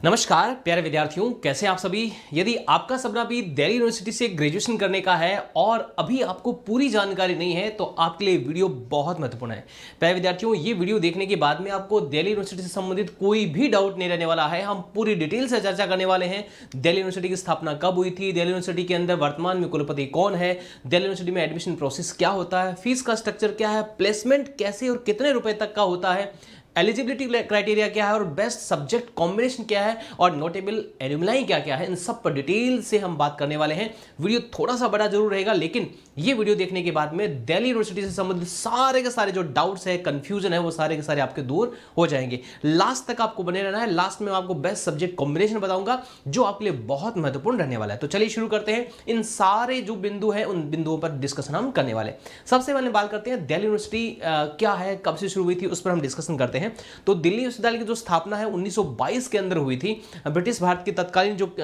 नमस्कार प्यारे विद्यार्थियों, कैसे आप सभी। यदि आपका सपना भी दिल्ली यूनिवर्सिटी से ग्रेजुएशन करने का है और अभी आपको पूरी जानकारी नहीं है तो आपके लिए वीडियो बहुत महत्वपूर्ण है। प्यारे विद्यार्थियों, ये वीडियो देखने के बाद में आपको दिल्ली यूनिवर्सिटी से संबंधित कोई भी डाउट नहीं रहने वाला है। हम पूरी डिटेल से चर्चा करने वाले हैं। दिल्ली यूनिवर्सिटी की स्थापना कब हुई थी, दिल्ली यूनिवर्सिटी के अंदर वर्तमान में कुलपति कौन है, दिल्ली यूनिवर्सिटी में एडमिशन प्रोसेस क्या होता है, फीस का स्ट्रक्चर क्या है, प्लेसमेंट कैसे और कितने रुपए तक का होता है, एलिजिबिलिटी क्राइटेरिया क्या है और बेस्ट सब्जेक्ट कॉम्बिनेशन क्या है और नोटेबल एल्यूमनाई क्या क्या है, इन सब पर डिटेल से हम बात करने वाले हैं। वीडियो थोड़ा सा बड़ा जरूर रहेगा, लेकिन ये वीडियो देखने के बाद में दिल्ली यूनिवर्सिटी से संबंधित सारे के सारे जो डाउट्स है, कंफ्यूजन है, वो सारे के सारे आपके दूर हो जाएंगे। लास्ट तक आपको बने रहना है। लास्ट में आपको बेस्ट सब्जेक्ट कॉम्बिनेशन बताऊंगा जो आपके लिए बहुत महत्वपूर्ण रहने वाला है। तो चलिए शुरू करते हैं। इन सारे जो बिंदु है उन बिंदुओं पर डिस्कशन हम करने वाले। सबसे पहले बात करते हैं दिल्ली यूनिवर्सिटी क्या है, कब से शुरू हुई थी, उस पर हम डिस्कशन करते हैं। तो दिल्ली विश्वविद्यालय की जो स्थापना है 1922 के अंदर हुई थी। ब्रिटिश भारत की तत्कालीन जो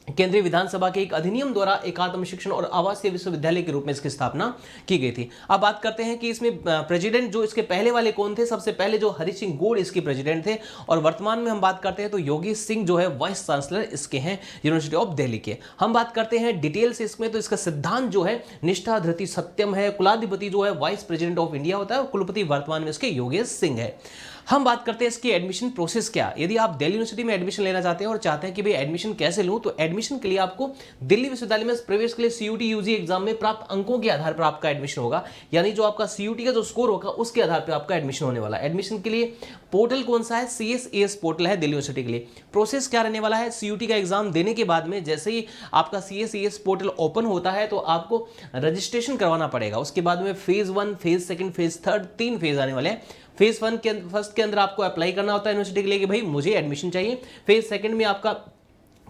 केंद्रीय विधानसभा के एक अधिनियम द्वारा एकात्म शिक्षण और आवासीय विश्वविद्यालय के रूप में इसकी स्थापना की गई थी। अब बात करते हैं कि इसमें प्रेसिडेंट जो इसके पहले वाले कौन थे। सबसे पहले जो हरि सिंह गोड़ इसके प्रेसिडेंट थे और वर्तमान में हम बात करते हैं तो योगी सिंह जो है वाइस चांसलर इसके हैं यूनिवर्सिटी ऑफ दिल्ली के। हम बात करते हैं डिटेल से इसमें, तो इसका सिद्धांत जो है निष्ठा धृति सत्यम है। कुलाधिपति जो है वाइस प्रेसिडेंट ऑफ इंडिया होता है और कुलपति वर्तमान में इसके योगेश सिंह है। हम बात करते हैं इसकी एडमिशन प्रोसेस क्या। यदि आप दिल्ली यूनिवर्सिटी में एडमिशन लेना चाहते हैं और चाहते हैं कि भाई एडमिशन कैसे लूं, तो एडमिशन के लिए आपको दिल्ली विश्वविद्यालय में प्रवेश के लिए सीयूटी यूजी एग्जाम में प्राप्त अंकों के आधार पर आपका एडमिशन होगा। यानी जो आपका सीयूटी का जो स्कोर होगा उसके आधार पर आपका एडमिशन होने वाला है। एडमिशन के लिए पोर्टल कौन सा है, CSAS पोर्टल है दिल्ली यूनिवर्सिटी के लिए। प्रोसेस क्या रहने वाला है, सीयूटी का एग्जाम देने के बाद में जैसे ही आपका CSAS पोर्टल ओपन होता है तो आपको रजिस्ट्रेशन करवाना पड़ेगा। उसके बाद में फेज 1, फेज 2, फेज 3 3 फेज आने वाले हैं। फेज 1 के फर्स्ट के अंदर आपको अप्लाई करना होता है यूनिवर्सिटी के लिए कि भाई मुझे एडमिशन चाहिए। फेज 2 में आपका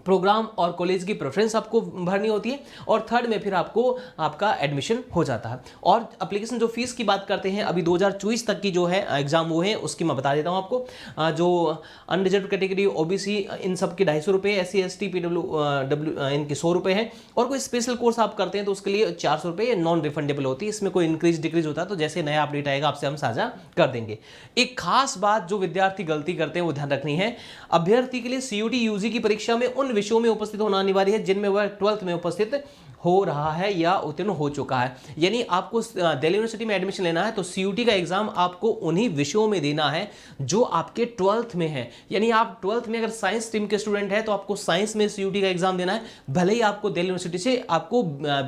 प्रोग्राम और कॉलेज की प्रेफरेंस आपको भरनी होती है और थर्ड में फिर आपको आपका एडमिशन हो जाता है। और एप्लीकेशन जो फीस की बात करते हैं, अभी 2024 तक की जो है एग्जाम वो है, उसकी मैं बता देता हूँ आपको। जो अनरिजर्व कैटेगरी, ओबीसी, इन सब की 250 रुपये, SC ST PWW इनके 100 रुपये हैं। और कोई स्पेशल कोर्स आप करते हैं तो उसके लिए 400 रुपये नॉन रिफंडेबल होती है। इसमें कोई इंक्रीज डिक्रीज होता है तो जैसे नया अपडेट आएगा आपसे हम साझा कर देंगे। एक खास बात जो विद्यार्थी गलती करते हैं वो ध्यान रखनी है, अभ्यर्थी के लिए CUT UG की परीक्षा में उन विषयों में उपस्थित होना अनिवार्य है जिनमें वह 12th में उपस्थित हो रहा है या उत्तीर्ण हो चुका है। यानी आपको दिल्ली यूनिवर्सिटी में एडमिशन लेना है तो CUT का एग्जाम आपको उन्हीं विषयों में देना है जो आपके 12th में है। यानी आप 12th में अगर साइंस स्ट्रीम के स्टूडेंट है तो आपको साइंस में CUT का एग्जाम देना है, भले ही आपको दिल्ली यूनिवर्सिटी से आपको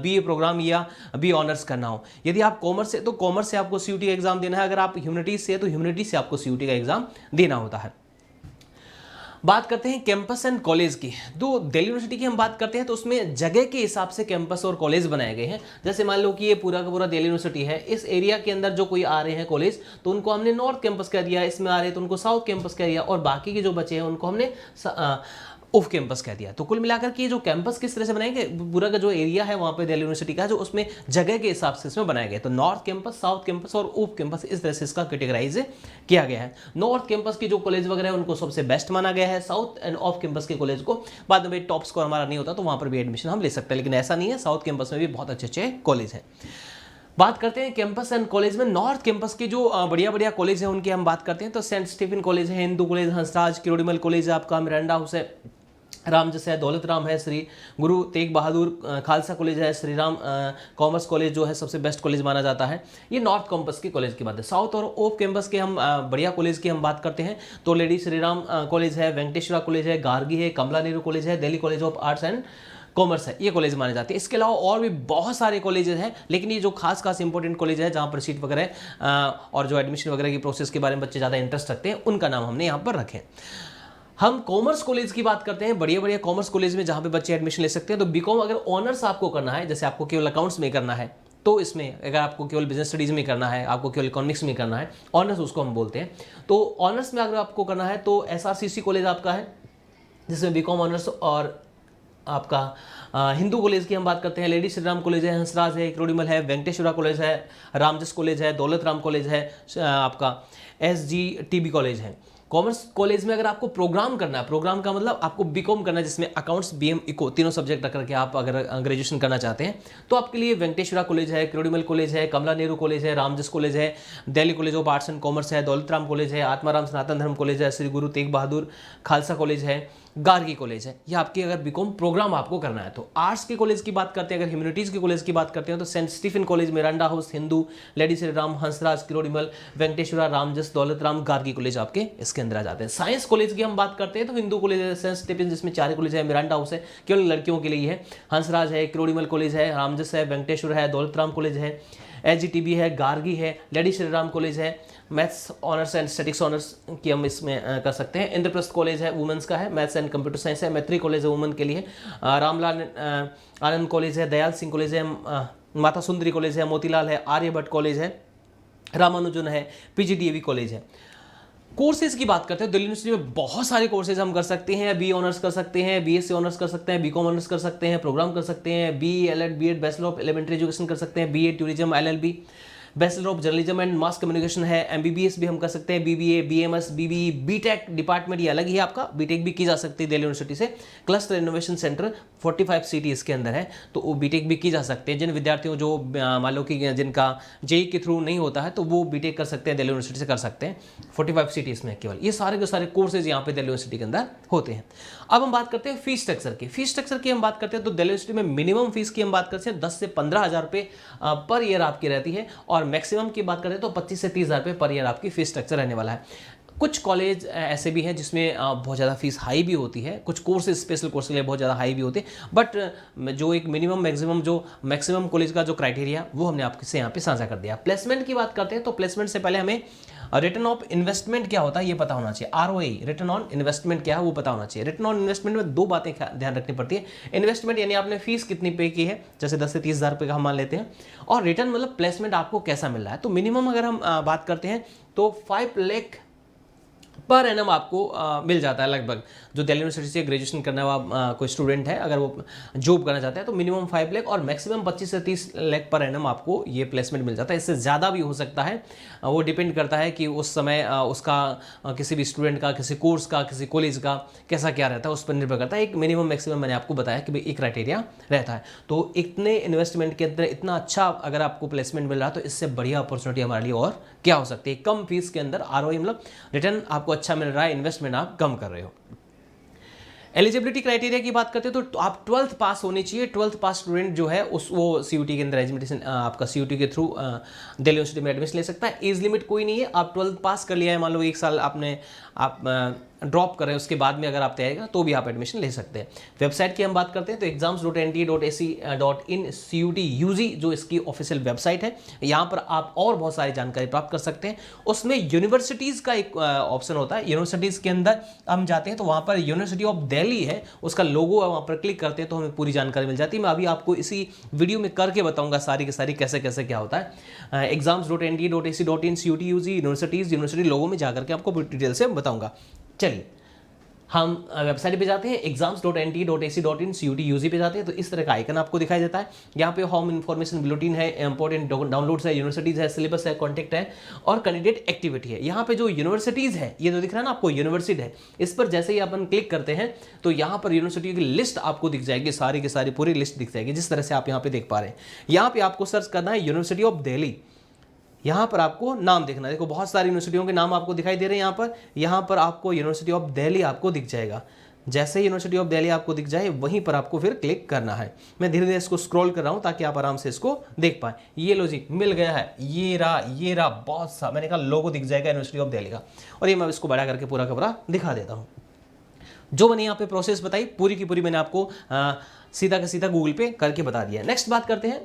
BA प्रोग्राम या BA ऑनर्स करना हो। यदि आप कॉमर्स से तो कॉमर्स से आपको CUT का एग्जाम देना है, अगर आप ह्यूमैनिटीज से तो ह्यूमैनिटीज से आपको CUT का एग्जाम देना होता है। बात करते हैं कैंपस एंड कॉलेज की। तो दिल्ली यूनिवर्सिटी की हम बात करते हैं तो उसमें जगह के हिसाब से कैंपस और कॉलेज बनाए गए हैं। जैसे मान लो कि ये पूरा का पूरा दिल्ली यूनिवर्सिटी है, इस एरिया के अंदर जो कोई आ रहे हैं कॉलेज तो उनको हमने नॉर्थ कैंपस कह दिया, इसमें आ रहे हैं तो उनको साउथ कैंपस कह दिया और बाकी के जो बचे हैं उनको हमने ऑफ कैंपस कह दिया। तो कुल मिलाकर के जो कैंपस किस तरह से बनाएंगे, पूरा का जो एरिया है वहाँ पे दिल्ली यूनिवर्सिटी का जो उसमें जगह के हिसाब से इसमें बनाया गया। तो नॉर्थ कैंपस, साउथ कैंपस और ऑफ कैंपस इस तरह से इसका कैटेगराइज किया गया है। नॉर्थ कैंपस की जो कॉलेज वगैरह है उनको सबसे बेस्ट माना गया है। साउथ एंड ऑफ कैंपस के कॉलेज को बाद में टॉप स्कोर हमारा नहीं होता तो वहाँ पर भी एडमिशन हम ले सकते हैं, लेकिन ऐसा नहीं है। साउथ कैंपस में भी बहुत अच्छे अच्छे कॉलेज हैं। बात करते हैं कैंपस एंड कॉलेज में। नॉर्थ कैंपस की जो बढ़िया बढ़िया कॉलेज है उनकी हम बात करते हैं तो सेंट स्टीफन कॉलेज है, हिंदू कॉलेज, हंसराज, किरोड़ीमल कॉलेज है, आपका मिरांडा हाउस है, रामजस है, दौलत राम है, श्री गुरु तेग बहादुर खालसा कॉलेज है, श्री राम कॉमर्स कॉलेज जो है सबसे बेस्ट कॉलेज माना जाता है। ये नॉर्थ कैंपस की कॉलेज की बात है। साउथ और ऑफ कैंपस के हम बढ़िया कॉलेज की हम बात करते हैं तो लेडी श्री राम कॉलेज है, वेंकटेश्वरा कॉलेज है, गार्गी है, कमला नेहरू कॉलेज है, Delhi college of arts and commerce है, ये कॉलेज माने जाते हैं। इसके अलावा और भी बहुत सारे कॉलेजेस हैं, लेकिन ये जो खास इंपॉर्टेंट कॉलेज है जहाँ पर सीट वगैरह और जो एडमिशन वगैरह की प्रोसेस के बारे में बच्चे ज़्यादा इंटरेस्ट रखते हैं उनका नाम हमने यहाँ पर रखे। हम कॉमर्स कॉलेज की बात करते हैं, बढ़िया बढ़िया कॉमर्स कॉलेज में जहाँ पे बच्चे एडमिशन ले सकते हैं। तो बीकॉम अगर ऑनर्स आपको करना है, जैसे आपको केवल अकाउंट्स में करना है तो इसमें, अगर आपको केवल बिजनेस स्टडीज में करना है, आपको केवल इकोनॉमिक्स में करना है, ऑनर्स उसको हम बोलते हैं। तो ऑनर्स में अगर आपको करना है तो SRCC कॉलेज आपका है जिसमें बीकॉम ऑनर्स। और आपका हिंदू कॉलेज की हम बात करते हैं, लेडी श्री राम कॉलेज है, हंसराज है, किरोड़ीमल है, वेंकटेश्वरा कॉलेज है, रामजस कॉलेज है, दौलत राम कॉलेज है, आपका SGTB कॉलेज है। कॉमर्स कॉलेज में अगर आपको प्रोग्राम करना है, प्रोग्राम का मतलब आपको बीकॉम करना है जिसमें अकाउंट्स, बीएम, इको तीनों सब्जेक्ट रख करके आप अगर ग्रेजुएशन करना चाहते हैं तो आपके लिए वेंकटेश्वरा कॉलेज है, क्रोडिमल कॉलेज है, कमला नेहरू कॉलेज है, रामजस कॉलेज है, Delhi college of arts and commerce है, दौलत राम कॉलेज है, आत्माराम सनातन धर्म कॉलेज है, श्री गुरु तेग बहादुर खालसा कॉलेज है, गार्गी कॉलेज है। ये आपकी अगर बीकॉम प्रोग्राम आपको करना है तो आर्ट्स के कॉलेज की बात करते हैं, अगर ह्यूमैनिटीज के कॉलेज की बात करते हैं तो Saint Stephen College, Miranda House, Hindu, Lady Shri Ram, Hansraj, Kirorimal, Venkateswara, Ramjas, Daulat Ram, Gargi college आपके इसके अंदर आ जाते हैं। साइंस कॉलेज की हम बात करते हैं तो हिंदू कॉलेज है, सेंट स्टीफन जिसमें 4 कॉलेज है, मिरांडा हाउस है केवल लड़कियों के लिए है, हंसराज है, क्रोडिमल कॉलेज है, रामजस है, वेंकटेश्वर है, दौलत राम कॉलेज है, एचजीटीबी है, गार्गी है, लेडी श्री राम कॉलेज है, maths honours and statics honours की हम इसमें कर सकते हैं, इंद्रप्रस्थ कॉलेज है वुमेंस का है, मैथ्स एंड कंप्यूटर साइंस है, मैत्री कॉलेज है वुमेन के लिए, रामलाल आनंद कॉलेज है, दयाल सिंह कॉलेज है, माता सुंदरी कॉलेज है, मोतीलाल है, आर्यभट्ट कॉलेज है, रामानुजन है, पीजीडीएवी कॉलेज है। कोर्सेज की बात करते हैं, दिल्ली यूनिवर्सिटी में बहुत सारे कोर्सेज हम कर सकते हैं। बी ऑनर्स कर सकते हैं, बीएससी ऑनर्स कर सकते हैं, बीकॉम ऑनर्स कर सकते हैं, प्रोग्राम कर सकते हैं, B ElEd BEd bachelor of elementary education कर सकते हैं, BA tourism, LLB, bachelor of journalism and mass communication है, एमबीबीएस भी हम कर सकते हैं, BBA, BMS, BB, BTech department ये अलग ही है आपका, बीटेक भी की जा सकती है दिल्ली यूनिवर्सिटी से। क्लस्टर इनोवेशन सेंटर 45 सीटी इसके अंदर है तो वो बीटेक भी की जा सकते हैं। जिन विद्यार्थियों जो मान लो कि जिनका जेई के थ्रू नहीं होता है तो वो बीटेक कर सकते हैं, दिल्ली यूनिवर्सिटी से कर सकते हैं। 45 सीटी इसमें केवल ये सारे के सारे कोर्सेज यहाँ पे दिल्ली यूनिवर्सिटी के अंदर होते हैं। अब हम बात करते हैं फीस स्ट्रक्चर की। फीस स्ट्रक्चर की हम बात करते हैं तो दिल्ली यूनिवर्सिटी में मिनिमम फीस की हम बात करते हैं 10 से 15 हज़ार रुपये पर ईयर आपकी रहती है, और मैक्सिमम की बात करें तो 25 से 30 हज़ार रुपये पर ईयर आपकी फीस स्ट्रक्चर रहने वाला है। कुछ कॉलेज ऐसे भी हैं जिसमें बहुत ज़्यादा फीस हाई भी होती है, कुछ कोर्सेज स्पेशल कोर्स के लिए बहुत ज़्यादा हाई भी होते हैं, बट जो एक मिनिमम मैक्सिमम जो मैक्सिमम कॉलेज का जो क्राइटेरिया वो हमने आपसे यहाँ पे साझा कर दिया। प्लेसमेंट की बात करते हैं तो प्लेसमेंट से पहले हमें रिटर्न ऑफ इन्वेस्टमेंट क्या होता है ये पता होना चाहिए। आरओआई रिटर्न ऑन इन्वेस्टमेंट क्या है वो पता होना चाहिए। रिटर्न ऑन इन्वेस्टमेंट में 2 बातें ध्यान रखनी पड़ती है। इन्वेस्टमेंट यानी आपने फीस कितनी पे की है, जैसे 10 से 30 हज़ार रुपये का हम मान लेते हैं, और रिटर्न मतलब प्लेसमेंट आपको कैसा मिल रहा है। तो मिनिमम अगर हम बात करते हैं तो 5 लाख पर एनम आपको मिल जाता है लगभग। जो दिल्ली यूनिवर्सिटी से ग्रेजुएशन करने वाला कोई स्टूडेंट है अगर वो जॉब करना चाहता है तो मिनिमम 5 लाख और मैक्सिमम 25 से 30 लाख पर एनम आपको ये प्लेसमेंट मिल जाता है। इससे ज़्यादा भी हो सकता है, वो डिपेंड करता है कि उस समय उसका किसी भी स्टूडेंट का, किसी कोर्स का, किसी कॉलेज का कैसा क्या रहता है, उस पर निर्भर करता है। एक मिनिमम मैक्सिमम मैंने आपको बताया कि भाई एक क्राइटेरिया रहता है। तो इतने इन्वेस्टमेंट के अंदर इतना अच्छा अगर आपको प्लेसमेंट मिल रहा है तो इससे बढ़िया अपॉर्चुनिटी हमारे लिए और क्या हो सकती है। कम फीस के अंदर आरओआई मतलब रिटर्न आपको अच्छा मिल रहा है, इन्वेस्टमेंट आप कम कर रहे हो। एलिजिबिलिटी क्राइटेरिया की बात करते हैं तो आप 12th पास होनी चाहिए। 12th पास स्टूडेंट जो है वो सीयूटी के अंदर एडमिशन आपका सीयूटी के थ्रू दिल्ली यूनिवर्सिटी में एडमिशन ले सकता है। एज लिमिट कोई नहीं है, आप 12th पास कर लिया है, मान लो 1 साल आपने ड्रॉप करें उसके बाद में अगर आप तैयारी तो भी आप एडमिशन ले सकते हैं। वेबसाइट की हम बात करते हैं तो exams.nta.ac.in CUT-UG जो इसकी ऑफिशियल वेबसाइट है, यहाँ पर आप और बहुत सारी जानकारी प्राप्त कर सकते हैं। उसमें यूनिवर्सिटीज़ का एक ऑप्शन होता है, यूनिवर्सिटीज़ के अंदर हम जाते हैं तो वहाँ पर यूनिवर्सिटी ऑफ दिल्ली है, उसका लोगो है, वहाँ पर क्लिक करते हैं तो हमें पूरी जानकारी मिल जाती है। मैं अभी आपको इसी वीडियो में करके बताऊँगा सारी की सारी कैसे कैसे क्या होता है। exams.nta.ac.in CUT-UG यूनिवर्सिटी लोगो में जाकर के आपको डिटेल से बताऊँगा। चलिए हम वेबसाइट पे जाते हैं exams.nta.ac.in CUT-UG पे जाते हैं तो इस तरह का आइकन आपको दिखाई देता है। यहाँ पे होम इन्फॉर्मेशन बुलेटिन है, इंपॉर्टेंट डाउनलोड्स है, यूनिवर्सिटीज़ है, सिलेबस है, कॉन्टेक्ट है और कैंडिडेट एक्टिविटी है। यहाँ पे जो यूनिवर्सिटीज़ है ये जो दिख रहा है ना आपको यूनिवर्सिटी है, इस पर जैसे ही अपन क्लिक करते हैं तो यहाँ पर यूनिवर्सिटी की लिस्ट आपको दिख जाएगी, सारी की सारी पूरी लिस्ट दिख जाएगी जिस तरह से आप यहाँ पे देख पा रहे हैं। यहाँ पे आपको सर्च करना है यूनिवर्सिटी ऑफ दिल्ली, यहाँ पर आपको नाम देखना है। देखो बहुत सारी यूनिवर्सिटियों के नाम आपको दिखाई दे रहे हैं यहाँ पर आपको यूनिवर्सिटी ऑफ दिल्ली आपको दिख जाएगा। जैसे ही यूनिवर्सिटी ऑफ दिल्ली आपको दिख जाए वहीं पर आपको फिर क्लिक करना है। मैं धीरे धीरे इसको स्क्रॉल कर रहा हूँ ताकि आप आराम से इसको देख पाए। ये लो जी मिल गया है, ये रहा बहुत सा, मैंने कहा लोगो दिख जाएगा यूनिवर्सिटी ऑफ दिल्ली का, और ये मैं इसको बड़ा करके पूरा का पूरा दिखा देता हूँ। जो मैंने यहाँ पे प्रोसेस बताई पूरी की पूरी मैंने आपको सीधा का सीधा गूगल पे करके बता दिया। नेक्स्ट बात करते हैं,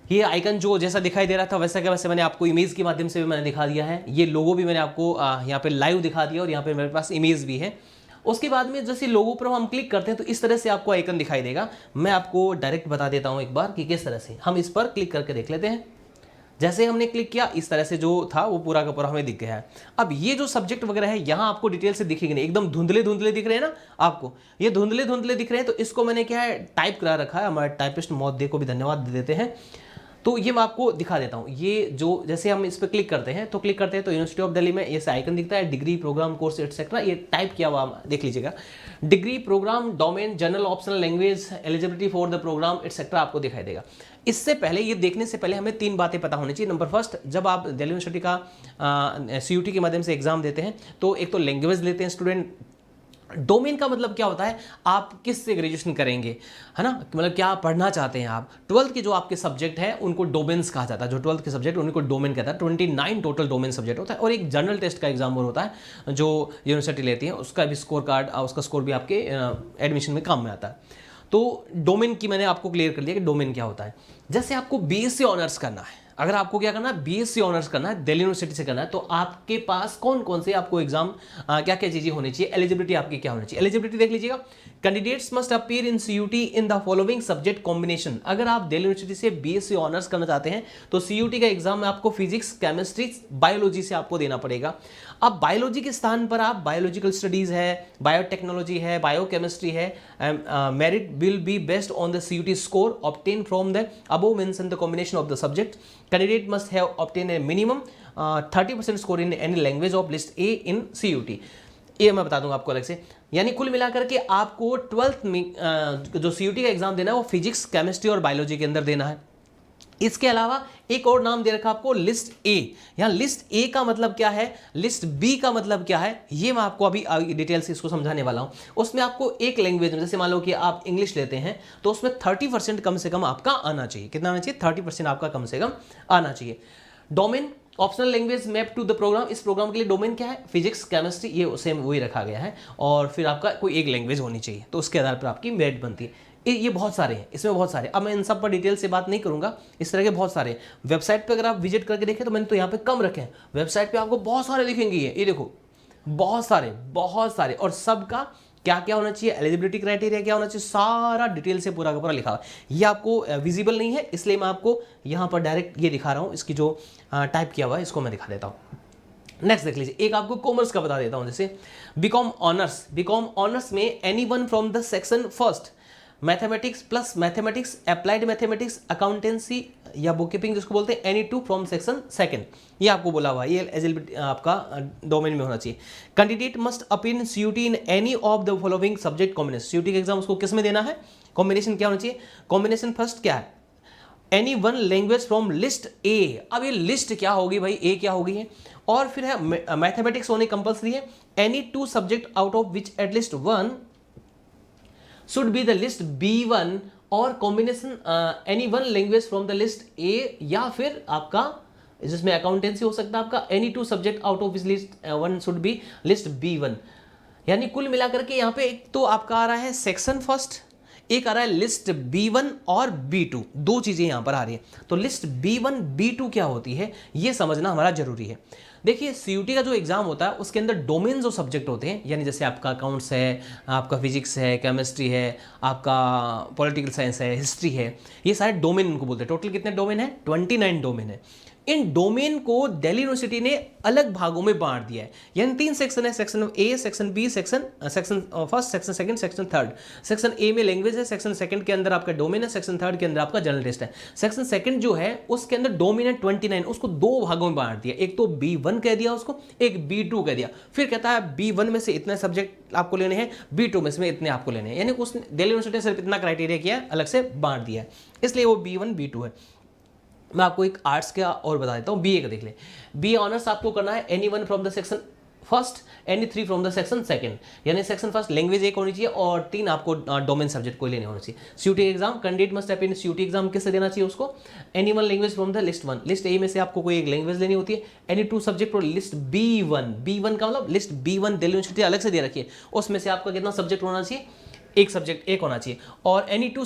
ये आइकन जो जैसा दिखाई दे रहा था वैसा क्या वैसे मैंने आपको इमेज के माध्यम से भी मैंने दिखा दिया है। ये लोगो भी मैंने आपको यहाँ पे लाइव दिखा दिया और यहाँ पे मेरे पास इमेज भी है। उसके बाद में जैसे लोगो पर हम क्लिक करते हैं तो इस तरह से आपको आइकन दिखाई देगा। मैं आपको डायरेक्ट बता देता हूँ एक बार कि किस तरह से। हम इस पर क्लिक करके देख लेते हैं। जैसे हमने क्लिक किया इस तरह से जो था वो पूरा का पूरा हमें दिख गया है। अब ये जो सब्जेक्ट वगैरह है यहाँ आपको डिटेल से दिखेंगे नहीं, एकदम धुंधले धुंधले दिख रहे हैं ना आपको, ये धुंधले धुंधले दिख रहे हैं। तो इसको मैंने क्या है टाइप करा रखा है, हमारे टाइपिस्ट महोदय को भी धन्यवाद दे देते हैं। तो ये मैं आपको दिखा देता हूँ। ये जो जैसे हम इस पर क्लिक करते हैं तो यूनिवर्सिटी ऑफ दिल्ली में ये आइकन दिखता है, डिग्री, प्रोग्राम, कोर्स एटसेट्रा, ये टाइप किया हुआ देख लीजिएगा। Degree, programme, domain, general, optional, language, eligibility for the programme etcetera आपको दिखाई देगा। इससे पहले, ये देखने से पहले हमें 3 बातें पता होनी चाहिए। नंबर फर्स्ट, जब आप दिल्ली यूनिवर्सिटी का CUT के माध्यम से एग्जाम देते हैं तो एक तो लैंग्वेज लेते हैं स्टूडेंट। डोमेन का मतलब क्या होता है, आप किस से ग्रेजुएशन करेंगे, है ना, मतलब क्या पढ़ना चाहते हैं आप। 12th के जो आपके सब्जेक्ट हैं उनको डोमेन्स कहा जाता है, जो 12th के सब्जेक्ट उनको डोमेन कहता है। 29 टोटल डोमेन सब्जेक्ट होता है और एक जनरल टेस्ट का एग्जाम और होता है जो यूनिवर्सिटी लेती है, उसका भी स्कोर कार्ड, उसका स्कोर भी आपके एडमिशन में काम में आता है। तो डोमेन की मैंने आपको क्लियर कर लिया कि डोमेन क्या होता है। जैसे आपको BSc ऑनर्स करना है, अगर आपको क्या करना है, BSc ऑनर्स करना है, दिल्ली यूनिवर्सिटी से करना है, तो आपके पास कौन कौन से आपको एग्जाम क्या क्या चीजें होनी चाहिए, एलिजिबिलिटी आपकी क्या होनी चाहिए। एलिजिबिलिटी देख लीजिएगा, candidates must appear in CUT in the following subject combination. अगर आप दिल्ली यूनिवर्सिटी से BSc ऑनर्स करना चाहते हैं तो CUT का एग्जाम में आपको फिजिक्स, केमिस्ट्री, बायोलॉजी से आपको देना पड़ेगा। अब बायोलॉजी के स्थान पर आप बायोलॉजिकल स्टडीज है, बायोटेक्नोलॉजी है, बायोकेमिस्ट्री है, merit will be based on the CUT score obtain from the above mention the combination of the subject. Candidate must have obtain a minimum 30% score in any language of list A in CUT। ये मैं बता दूंगा आपको अलग से। यानी कुल मिलाकर के आपको 12th में जो CUT का एग्जाम देना है वो फिजिक्स, केमिस्ट्री और बायोलॉजी के अंदर देना है। इसके अलावा एक और नाम दे रखा आपको लिस्ट A। यहाँ लिस्ट A का मतलब क्या है, लिस्ट B का मतलब क्या है, ये मैं आपको अभी डिटेल से इसको समझाने वाला हूँ। उसमें आपको एक लैंग्वेज में, जैसे मान लो कि आप इंग्लिश लेते हैं तो उसमें 30% कम से कम आपका आना चाहिए। कितना आना चाहिए, 30% आपका कम से कम आना चाहिए। Domain, optional language map to the programme. इस प्रोग्राम के लिए डोमेन क्या है, फिजिक्स, केमिस्ट्री, ये सेम वही रखा गया है। और फिर आपका कोई एक लैंग्वेज होनी चाहिए, तो उसके आधार पर आपकी मेरिट बनती है। ये बहुत सारे हैं, इसमें बहुत सारे। अब मैं इन सब पर डिटेल से बात नहीं करूंगा, इस तरह के बहुत सारे वेबसाइट पे अगर आप विजिट करके देखें तो मैंने तो यहाँ पे कम रखे हैं, वेबसाइट पे आपको बहुत सारे दिखेंगे। ये देखो बहुत सारे और सबका क्या क्या होना चाहिए, एलिजिबिलिटी क्राइटेरिया क्या होना चाहिए, सारा डिटेल से पूरा का पूरा लिखा हुआ है। ये आपको विजिबल नहीं है, इसलिए मैं आपको यहाँ पर डायरेक्ट ये दिखा रहा हूँ। इसकी जो टाइप किया हुआ है इसको मैं दिखा देता हूँ। नेक्स्ट देख लीजिए, एक आपको कॉमर्स का बता देता हूँ। जैसे बीकॉम ऑनर्स में any one from the section first, mathematics plus mathematics, applied mathematics, accountancy या बुक कीपिंग जिसको बोलते हैं, any two from section second, ये आपको बोला हुआ है। ये एलिजिबिलिटी आपका डोमेन में होना चाहिए। Candidate must appear in CUT in any of the following subject combination. CUT का एग्जाम उसको किस में देना है, कॉम्बिनेशन क्या होना चाहिए, कॉम्बिनेशन फर्स्ट क्या है, any one language from list A। अब ये लिस्ट क्या होगी भाई, A क्या होगी है। और फिर है मैथमेटिक्स होने कंपल्सरी है। Any 2 subject out of which at least 1 should be the list B1 और combination any one language from the list A, या फिर आपका जिसमें अकाउंटेंसी हो सकता है आपका any 2 subject out of list 1 should be list B1। यानी कुल मिलाकर के यहाँ पे एक तो आपका आ रहा है सेक्शन फर्स्ट, एक आ रहा है लिस्ट B1 और B2, 2 चीजें यहां पर आ रही है। तो लिस्ट B1 B2 क्या होती है ये समझना हमारा जरूरी है। देखिए CUT का जो एग्जाम होता है उसके अंदर डोमेन जो सब्जेक्ट होते हैं, यानी जैसे आपका अकाउंट्स है, आपका फिजिक्स है, केमिस्ट्री है, आपका पॉलिटिकल साइंस है, हिस्ट्री है, ये सारे डोमेन इनको बोलते हैं। टोटल कितने डोमेन है, 29 डोमेन है। इन डोमेन को दिल्ली यूनिवर्सिटी ने अलग भागों में बांट दिया है। यानी 3 सेक्शन है, section A, section B, section first, section second, section third. Section A में लैंग्वेज है, सेक्शन सेकंड के अंदर आपका डोमेन है, सेक्शन थर्ड के अंदर आपका जनरल टेस्ट है। सेक्शन सेकंड जो है उसके अंदर डोमेन है 29, उसको 2 भागों में बांट दिया। एक तो B1 कह दिया उसको, एक B2 कह दिया। फिर कहता है B1 में से इतने सब्जेक्ट आपको लेने हैं, B2 में से इतने आपको लेने हैं। यानी उसने दिल्ली यूनिवर्सिटी ने सिर्फ इतना क्राइटेरिया किया, अलग से बांट दिया है, इसलिए वो B1 B2 है। मैं आपको एक आर्ट्स का और बता देता हूँ, BA का देख ले। BA ऑनर्स आपको करना है any one from the section first, any 3 from the section second. यानी सेक्शन फर्स्ट लैंग्वेज 1 होनी चाहिए और 3 आपको डोमेन सब्जेक्ट कोई लेने होना चाहिए। CUT exam, candidate must appear in CUT exam किससे देना चाहिए उसको, any one language from the list 1। List A में से आपको कोई एक लैंग्वेज लेनी होती है। एनी 2 सब्जेक्ट और लिस्ट B1 का मतलब लिस्ट B1 दिल्ली यूनिवर्सिटी अलग से दे रखी है, उसमें से आपका कितना सब्जेक्ट होना चाहिए, एक सब्जेक्ट एक होना चाहिए। और एनी 2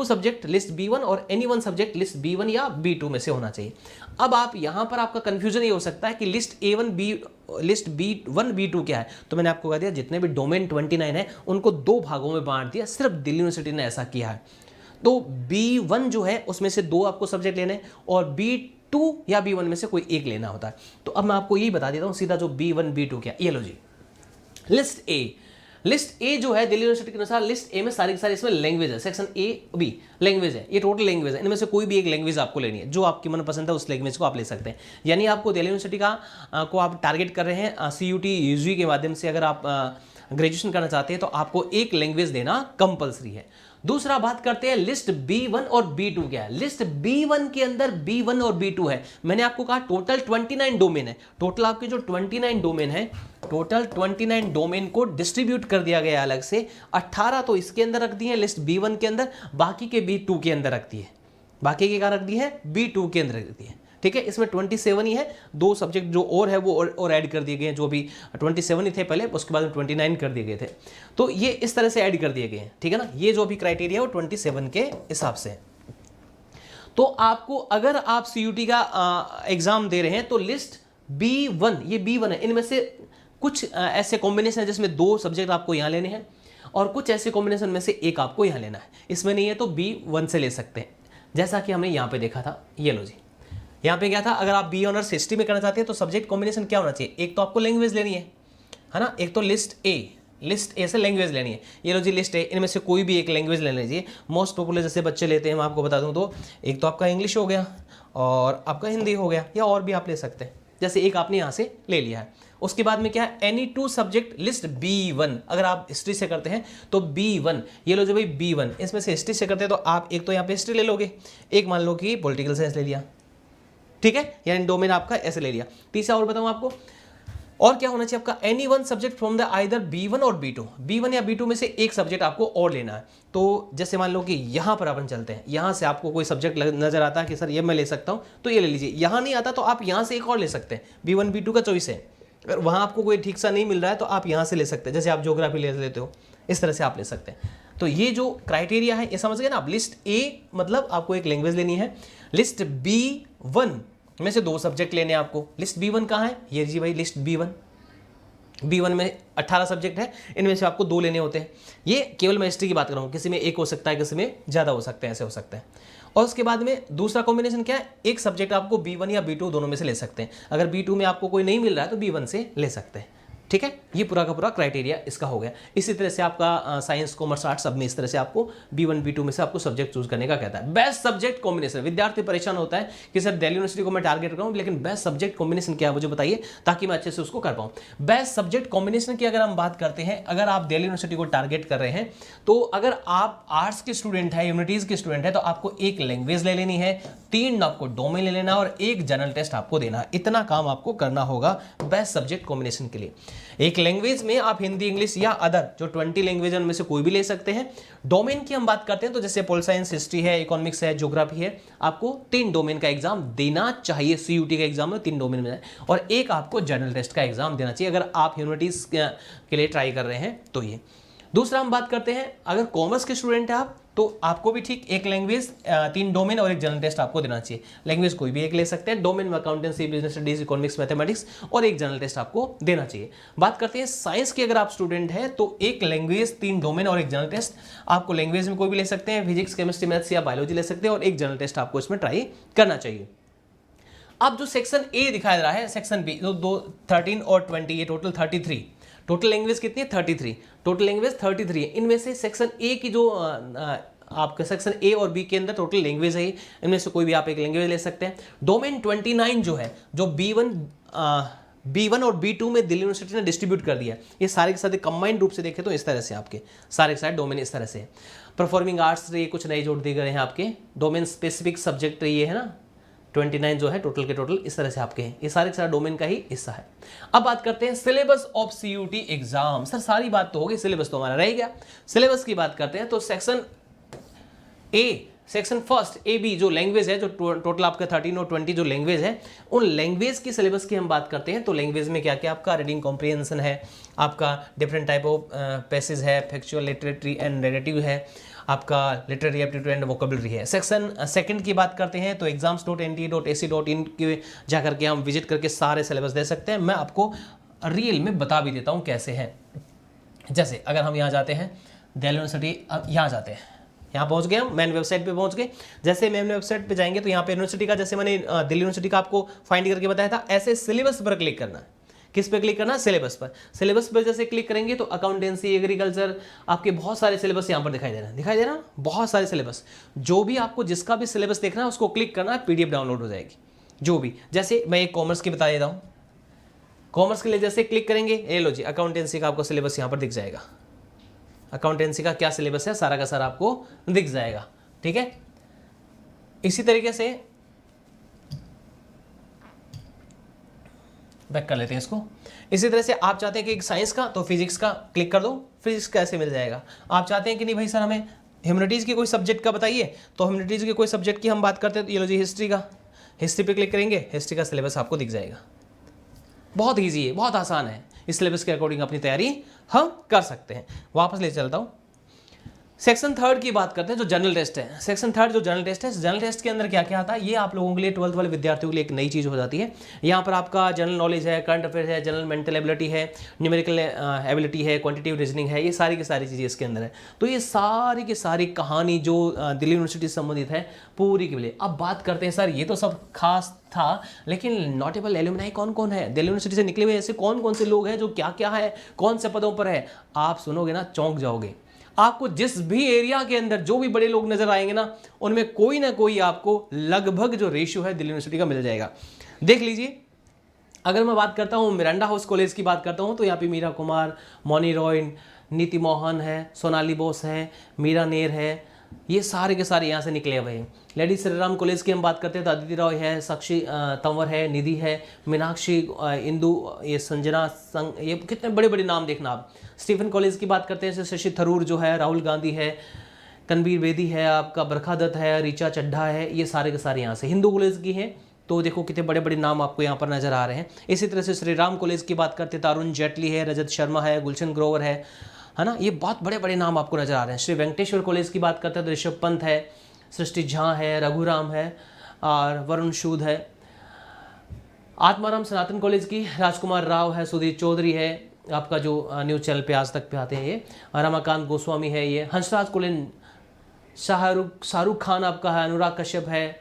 सब्जेक्ट लिस्ट B1 और एनी 1 सब्जेक्ट लिस्ट B1 या B2 में से होना चाहिए। अब आप यहां पर आपका कंफ्यूजन ये हो सकता है कि लिस्ट B1 B2 क्या है। तो मैंने आपको कह दिया जितने भी डोमेन 29 है उनको 2 भागों में बांट दिया, सिर्फ दिल्ली यूनिवर्सिटी ने ऐसा किया है। तो B1 जो है उसमें से 2 आपको सब्जेक्ट लेने हैं और B2 या B1 में से कोई एक लेना होता है। तो अब मैं आपको यही बता देता हूं सीधा, जो B1 B2 क्या, ये लो जी। लिस्ट A लिस्ट ए जो है दिल्ली यूनिवर्सिटी के अनुसार, लिस्ट ए में सारी की सारी इसमें लैंग्वेज है, सेक्शन ए बी लैंग्वेज है, ये टोटल लैंग्वेज है, इनमें से कोई भी एक लैंग्वेज आपको लेनी है, जो आपकी मनपसंद है उस लैंग्वेज को आप ले सकते हैं। यानी आपको दिल्ली यूनिवर्सिटी को आप टारगेट कर रहे हैं CUT UG के माध्यम से, अगर आप ग्रेजुएशन करना चाहते हैं तो आपको एक लैंग्वेज देना कंपलसरी है। दूसरा बात करते हैं लिस्ट B1 और B2 क्या है। लिस्ट B1 के अंदर B1 और B2 है। मैंने आपको कहा टोटल 29 डोमेन है, टोटल आपके जो 29 डोमेन है, टोटल 29 डोमेन को डिस्ट्रीब्यूट कर दिया गया अलग से। 18 तो इसके अंदर रख दिए लिस्ट B1 के अंदर, बाकी के B2 के अंदर रख दिए, बाकी के क्या रख दिए है B2 के अंदर रख दिए। ठीक है, इसमें 27 ही है, 2 सब्जेक्ट जो और है वो और ऐड कर दिए गए हैं, जो भी 27 ही थे पहले, उसके बाद 29 कर दिए गए थे, तो ये इस तरह से ऐड कर दिए गए हैं। ठीक है ना, ये जो भी क्राइटेरिया है वो 27 के हिसाब से। तो आपको अगर आप CUT का एग्जाम दे रहे हैं तो लिस्ट B1, ये B1 है, इनमें से कुछ ऐसे कॉम्बिनेशन है जिसमें 2 सब्जेक्ट आपको यहाँ लेने हैं और कुछ ऐसे कॉम्बिनेशन में से एक आपको यहाँ लेना है। इसमें नहीं है तो B1 से ले सकते हैं, जैसा कि हमने यहाँ पे देखा था। ये लो जी, यहाँ पे क्या था, अगर आप B ऑनर्स हिस्ट्री में करना चाहते हैं तो सब्जेक्ट कॉम्बिनेशन क्या होना चाहिए, एक तो आपको लैंग्वेज लेनी है ना, एक तो लिस्ट ए से लैंग्वेज लेनी है। ये लो जी लिस्ट ए, इनमें से कोई भी एक लैंग्वेज ले लीजिए। मोस्ट पॉपुलर जैसे बच्चे लेते हैं, मैं आपको बता दूं तो एक तो आपका इंग्लिश हो गया और आपका हिंदी हो गया, या और भी आप ले सकते हैं, जैसे एक आपने यहाँ से ले लिया है। उसके बाद में क्या है, एनी 2 सब्जेक्ट लिस्ट B1, अगर आप हिस्ट्री से करते हैं तो B1, ये लो जो भाई B1, इसमें से हिस्ट्री से करते हैं तो आप एक तो यहाँ पे हिस्ट्री ले लोगे, एक मान लो कि पॉलिटिकल साइंस ले लिया। ठीक है, यानी डोमेन आपका ऐसे ले लिया। तीसरा और बताऊं आपको, और क्या होना चाहिए आपका, any 1 subject from the either B1 और B2, B1 या B2 में से एक सब्जेक्ट आपको और लेना है। तो जैसे मान लो कि यहाँ पर अपन चलते हैं, यहाँ से आपको कोई सब्जेक्ट नजर आता है कि सर ये मैं ले सकता हूँ, तो ये ले लीजिए। यहाँ नहीं आता तो आप यहाँ से एक और ले सकते हैं, B1 B2 का चॉइस है। अगर वहाँ आपको कोई ठीक सा नहीं मिल रहा है तो आप यहाँ से ले सकते हैं, जैसे आप ज्योग्राफी ले लेते हो, इस तरह से आप ले सकते हैं। तो ये जो क्राइटेरिया है ये समझ गए ना आप। लिस्ट ए मतलब आपको एक लैंग्वेज लेनी है, लिस्ट B1 में से 2 सब्जेक्ट लेने हैं आपको। लिस्ट B1 कहाँ है, ये जी भाई लिस्ट B1 में 18 सब्जेक्ट है, इनमें से आपको 2 लेने होते हैं। ये केवल मैं हिस्ट्री की बात कर रहा हूँ, किसी में एक हो सकता है, किसी में ज़्यादा हो सकते हैं, ऐसे हो सकते हैं। और उसके बाद में दूसरा कॉम्बिनेशन क्या है, एक सब्जेक्ट आपको B1 या B2 दोनों में से ले सकते हैं। अगर B2 में आपको कोई नहीं मिल रहा है तो B1 से ले सकते हैं। ठीक है, ये पूरा का पूरा क्राइटेरिया इसका हो गया। इसी तरह से आपका साइंस कॉमर्स आर्ट्स सब में इस तरह से आपको B1 B2 में से आपको सब्जेक्ट चूज करने का कहता है। बेस्ट सब्जेक्ट कॉम्बिनेशन, विद्यार्थी परेशान होता है कि सर दिल्ली यूनिवर्सिटी को मैं टारगेट कर रहा हूँ, लेकिन बेस्ट सब्जेक्ट कॉम्बिनेशन क्या है मुझे बताइए, ताकि मैं अच्छे से उसको कर पाऊँ। बेस्ट सब्जेक्ट कॉम्बिनेशन की अगर हम बात करते हैं, अगर आप दिल्ली यूनिवर्सिटी को टारगेट कर रहे हैं तो अगर आप आर्ट्स के स्टूडेंट है, ह्यूमैनिटीज के स्टूडेंट है, तो आपको एक लैंग्वेज ले लेनी है, 3 आपको डोमेन ले लेना और एक जनरल टेस्ट आपको देना है। इतना काम आपको करना होगा बेस्ट सब्जेक्ट कॉम्बिनेशन के लिए। एक लैंग्वेज में आप हिंदी, इंग्लिश या अदर जो 20 लैंग्वेज है उनमें से कोई भी ले सकते हैं। डोमेन की हम बात करते हैं तो जैसे पोल साइंस, हिस्ट्री है, इकोनॉमिक्स है, ज्योग्राफी है, आपको 3 डोमेन का एग्जाम देना चाहिए। CUT का एग्जाम में 3 डोमेन में और एक आपको जनरल टेस्ट का एग्जाम देना चाहिए अगर आप ह्यूमैनिटीज के लिए ट्राई कर रहे हैं तो। ये दूसरा हम बात करते हैं, अगर कॉमर्स के स्टूडेंट है आप तो आपको भी ठीक एक लैंग्वेज, 3 डोमेन और एक जनरल टेस्ट आपको देना चाहिए। लैंग्वेज कोई भी एक ले सकते हैं, डोमेन में accountancy, business studies, economics, mathematics और एक जनरल टेस्ट आपको देना चाहिए। बात करते हैं साइंस की, अगर आप स्टूडेंट है तो एक लैंग्वेज, 3 डोमेन और एक जनरल टेस्ट। आपको लैंग्वेज में कोई भी ले सकते हैं, फिजिक्स, केमिस्ट्री, मैथ्स या बायोलॉजी ले सकते हैं और एक जनरल टेस्ट आपको इसमें ट्राई करना चाहिए। अब जो सेक्शन ए दिखाया जा रहा है, सेक्शन बी, जो 13 और 20, ये टोटल 33, टोटल लैंग्वेज कितनी है 33, टोटल लैंग्वेज 33 है। इनमें से सेक्शन ए की जो आपका सेक्शन ए और बी के अंदर टोटल लैंग्वेज है, इनमें से कोई भी आप एक लैंग्वेज ले सकते हैं। डोमेन 29 जो है, जो B1 और B2 में दिल्ली यूनिवर्सिटी ने डिस्ट्रीब्यूट कर दिया, ये सारे के सारे कंबाइंड रूप से देखें तो इस तरह से आपके सारे के सारे डोमेन इस तरह से। परफॉर्मिंग आर्ट्स ये कुछ नए जोड़ दिए गए हैं आपके, डोमेन स्पेसिफिक सब्जेक्ट ये है ना 29 जो है टोटल के टोटल इस तरह से आपके हैं, ये सारे के सारे डोमेन का ही हिस्सा है। अब बात करते हैं syllabus of CUT exam. Sir सारी बात तो होगी, सिलेबस तो हमारा रह गया। सिलेबस की बात करते हैं तो section A, section first AB जो लैंग्वेज है, जो टोटल आपका 13 और 20 जो लैंग्वेज है, उन लैंग्वेज की सिलेबस की हम बात करते हैं तो लैंग्वेज में क्या क्या आपका रीडिंग कॉम्प्रिहेंशन है, आपका डिफरेंट टाइप ऑफ पैसेज है, फैक्चुअल, लिटरेटरी एंड नैरेटिव है, आपका लिटरेरी एप्टीट्यूड एंड वोकेबलरी है। सेक्शन सेकंड की बात करते हैं तो exams.nt.ac.in के जाकर के हम विजिट करके सारे सिलेबस दे सकते हैं। मैं आपको रियल में बता भी देता हूँ कैसे है। जैसे अगर हम यहाँ जाते हैं दिल्ली यूनिवर्सिटी, अब यहाँ जाते हैं, यहाँ पहुँच गए हम, मेन वेबसाइट पे पहुँच गए। जैसे मेन वेबसाइट पे जाएंगे तो यहाँ पे यूनिवर्सिटी का, जैसे मैंने दिल्ली यूनिवर्सिटी का आपको फाइंड करके बताया था, ऐसे सिलेबस पर क्लिक करना है। किस पे क्लिक करना है? सिलेबस पर। सिलेबस पर जैसे क्लिक करेंगे तो अकाउंटेंसी, एग्रीकल्चर, आपके बहुत सारे सिलेबस यहाँ पर दिखाई दे रहे हैं, दिखाई दे रहा है बहुत सारे सिलेबस। जो भी आपको जिसका भी सिलेबस देखना है उसको क्लिक करना है, PDF डाउनलोड हो जाएगी। जो भी, जैसे मैं एक कॉमर्स की बता देता हूँ। कॉमर्स के लिए जैसे क्लिक करेंगे, ये लो जी, अकाउंटेंसी का आपको सिलेबस यहाँ पर दिख जाएगा। अकाउंटेंसी का क्या सिलेबस है सारा का सारा आपको दिख जाएगा, ठीक है। इसी तरीके से बैक कर लेते हैं इसको। इसी तरह से आप चाहते हैं कि साइंस का, तो फिजिक्स का क्लिक कर दो, फिजिक्स कैसे मिल जाएगा। आप चाहते हैं कि नहीं भाई सर हमें ह्यूमैनिटीज़ की कोई सब्जेक्ट का बताइए, तो ह्यूमैनिटीज़ के कोई सब्जेक्ट की हम बात करते हैं, तो ये लो जी हिस्ट्री का, हिस्ट्री पे क्लिक करेंगे, हिस्ट्री का सिलेबस आपको दिख जाएगा। बहुत ईजी है, बहुत आसान है। इस सिलेबस के अकॉर्डिंग अपनी तैयारी हम कर सकते हैं। वापस ले चलता हूँ। सेक्शन 3 की बात करते हैं, जो जनरल टेस्ट है। सेक्शन 3 जो जनरल टेस्ट है, जनरल टेस्ट के अंदर क्या क्या आता है, ये आप लोगों के लिए 12th वाले विद्यार्थियों के लिए एक नई चीज़ हो जाती है। यहाँ पर आपका जनरल नॉलेज है, करंट अफेयर है, जनरल मेंटल एबिलिटी है, न्यूमेरिकल एबिलिटी है, क्वांटिटेटिव रीजनिंग है, ये सारी की सारी चीज़ें इसके अंदर है। तो ये सारी की सारी कहानी जो दिल्ली यूनिवर्सिटी से संबंधित है पूरी के लिए। अब बात करते हैं सर ये तो सब खास था, लेकिन नोटेबल एल्यूमिनाई कौन कौन है, दिल्ली यूनिवर्सिटी से निकले हुए ऐसे कौन कौन से लोग हैं, जो क्या क्या है, कौन से पदों पर है, आप सुनोगे ना चौंक जाओगे। आपको जिस भी एरिया के अंदर जो भी बड़े लोग नजर आएंगे ना, उनमें कोई ना कोई आपको लगभग जो रेशियो है दिल्ली यूनिवर्सिटी का मिल जाएगा। देख लीजिए, अगर मैं बात करता हूँ मिरांडा हाउस कॉलेज की बात करता हूँ, तो यहाँ पे मीरा कुमार, मौनी रॉय, नीति मोहन है, सोनाली बोस है, मीरा नेर है, ये सारे के सारे यहाँ से निकले हुए हैं। लेडी श्रीराम कॉलेज की हम बात करते हैं तो अदिति रॉय है, साक्षी तंवर है, निधि है, मीनाक्षी, इंदु, ये संजना संग, ये कितने बड़े बड़े नाम देखना आप। स्टीफन कॉलेज की बात करते हैं, शशि थरूर जो है, राहुल गांधी है, कनवीर बेदी है, आपका बरखा दत्त है, ऋचा चड्ढा है, ये सारे के सारे यहाँ से। हिंदू कॉलेज की है तो देखो कितने बड़े बड़े नाम आपको यहाँ पर नजर आ रहे हैं। इसी तरह से श्री राम कॉलेज की बात करते हैं तो अरुण जेटली है, रजत शर्मा है, गुलशन ग्रोवर है ना, ये बहुत बड़े बड़े नाम आपको नजर आ रहे हैं। श्री वेंकटेश्वर कॉलेज की बात करते हैं तो ऋषभ पंत है, सृष्टि झा है, रघुराम है और वरुण सूद है। आत्माराम सनातन कॉलेज की राजकुमार राव है, सुधीर चौधरी है, आपका जो न्यूज़ चैनल पे आज तक पे आते हैं ये, रमाकांत गोस्वामी है, ये हंसराज कॉलेज, शाहरुख खान आपका है, अनुराग कश्यप है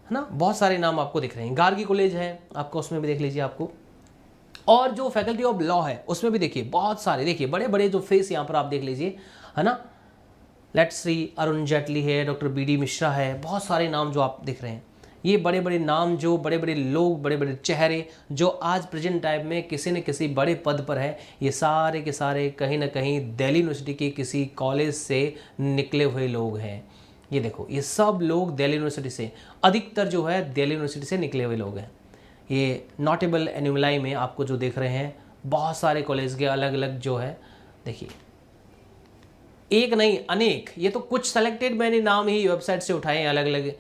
ना, बहुत सारे नाम आपको दिख रहे हैं। गार्गी कॉलेज है आपका, उसमें भी देख लीजिए आपको। और जो फैकल्टी ऑफ लॉ है उसमें भी देखिए बहुत सारे, देखिए बड़े बड़े जो फेस यहाँ पर आप देख लीजिए, है ना। लेट्स सी, अरुण जेटली है, डॉक्टर BD मिश्रा है, बहुत सारे नाम जो आप दिख रहे हैं। ये बड़े बड़े नाम, जो बड़े बड़े लोग, बड़े बड़े चेहरे जो आज प्रेजेंट टाइम में किसी न किसी बड़े पद पर है, ये सारे के सारे कहीं ना कहीं दिल्ली यूनिवर्सिटी के किसी कॉलेज से निकले हुए लोग हैं। ये देखो, ये सब लोग दिल्ली यूनिवर्सिटी से, अधिकतर जो है दिल्ली यूनिवर्सिटी से निकले हुए लोग हैं। ये नोटेबल एनुमलाई में आपको जो देख रहे हैं बहुत सारे कॉलेज के अलग अलग जो है, देखिए एक नहीं अनेक, ये तो कुछ सेलेक्टेड मैंने नाम ही वेबसाइट से उठाए हैं, अलग अलग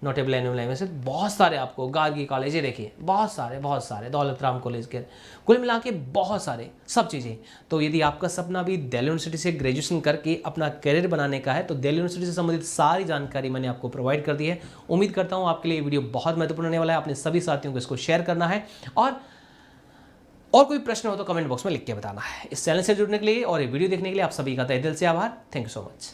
नोटेबल एनुमलाई में से बहुत सारे आपको। गार्गी कॉलेज, ये देखिए बहुत सारे, दौलत राम कॉलेज के, कुल मिला के बहुत सारे सब चीज़ें। तो यदि आपका सपना भी दिल्ली यूनिवर्सिटी से ग्रेजुएशन करके अपना करियर बनाने का है, तो दिल्ली यूनिवर्सिटी से संबंधित सारी जानकारी मैंने आपको प्रोवाइड कर दी है। उम्मीद करता हूँ आपके लिए ये वीडियो बहुत महत्वपूर्ण होने वाला है। अपने सभी साथियों को इसको शेयर करना है, और कोई प्रश्न हो तो कमेंट बॉक्स में लिख के बताना है। इस चैनल से जुड़ने के लिए और ये वीडियो देखने के लिए आप सभी का तहे दिल से आभार। Thank you so much.